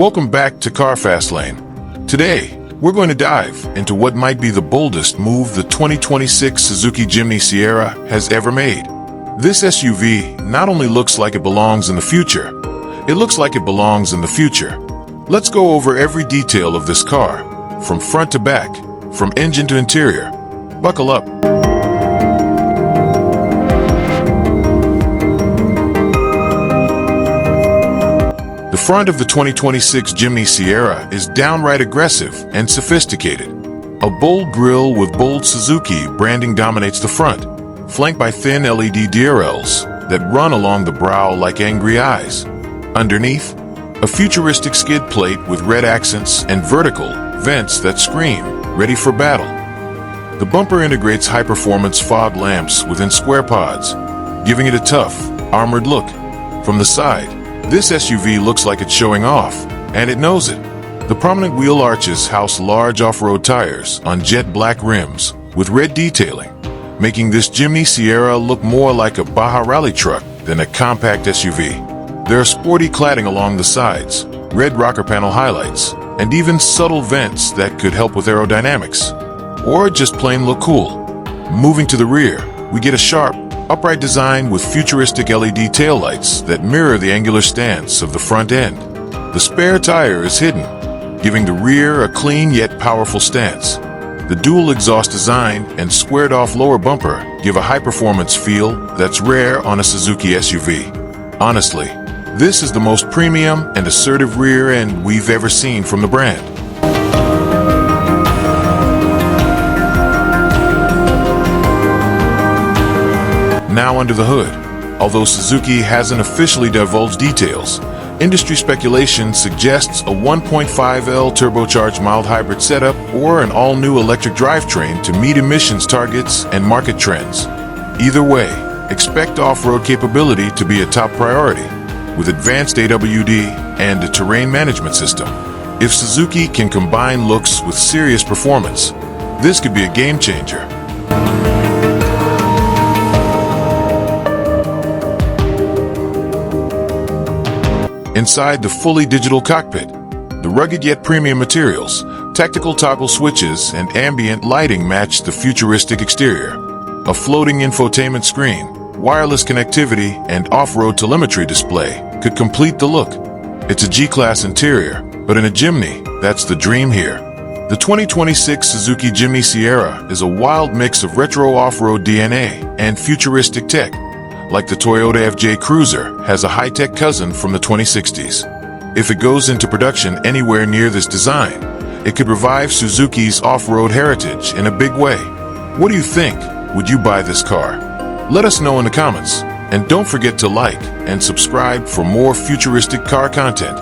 Welcome back to Car Fastlane. Today, we're going to dive into what might be the boldest move the 2026 Suzuki Jimny Sierra has ever made. This SUV not only looks like it belongs in the future, it looks like it belongs in the future. Let's go over every detail of this car, from front to back, from engine to interior. Buckle up. The front of the 2026 Jimny Sierra is downright aggressive and sophisticated. A bold grille with bold Suzuki branding dominates the front, flanked by thin LED DRLs that run along the brow like angry eyes. Underneath, a futuristic skid plate with red accents and vertical vents that scream, ready for battle. The bumper integrates high-performance fog lamps within square pods, giving it a tough, armored look. From the side, this SUV looks like it's showing off, and it knows it. The prominent wheel arches house large off-road tires on jet black rims with red detailing, making this Jimny Sierra look more like a Baja rally truck than a compact SUV. There are sporty cladding along the sides, red rocker panel highlights, and even subtle vents that could help with aerodynamics, or just plain look cool. Moving to the rear, we get a sharp, upright design with futuristic LED taillights that mirror the angular stance of the front end. The spare tire is hidden, giving the rear a clean yet powerful stance. The dual exhaust design and squared-off lower bumper give a high-performance feel that's rare on a Suzuki SUV. Honestly, this is the most premium and assertive rear end we've ever seen from the brand. Now under the hood. Although Suzuki hasn't officially divulged details, industry speculation suggests a 1.5L turbocharged mild hybrid setup or an all-new electric drivetrain to meet emissions targets and market trends. Either way, expect off-road capability to be a top priority, with advanced AWD and a terrain management system. If Suzuki can combine looks with serious performance, this could be a game changer. Inside the fully digital cockpit, the rugged yet premium materials, tactical toggle switches, and ambient lighting match the futuristic exterior. A floating infotainment screen, wireless connectivity, and off-road telemetry display could complete the look. It's a G-Class interior, but in a Jimny, that's the dream here. The 2026 Suzuki Jimny Sierra is a wild mix of retro off-road DNA and futuristic tech. Like the Toyota FJ Cruiser has a high-tech cousin from the 2060s. If it goes into production anywhere near this design, it could revive Suzuki's off-road heritage in a big way. What do you think? Would you buy this car? Let us know in the comments. And don't forget to like and subscribe for more futuristic car content.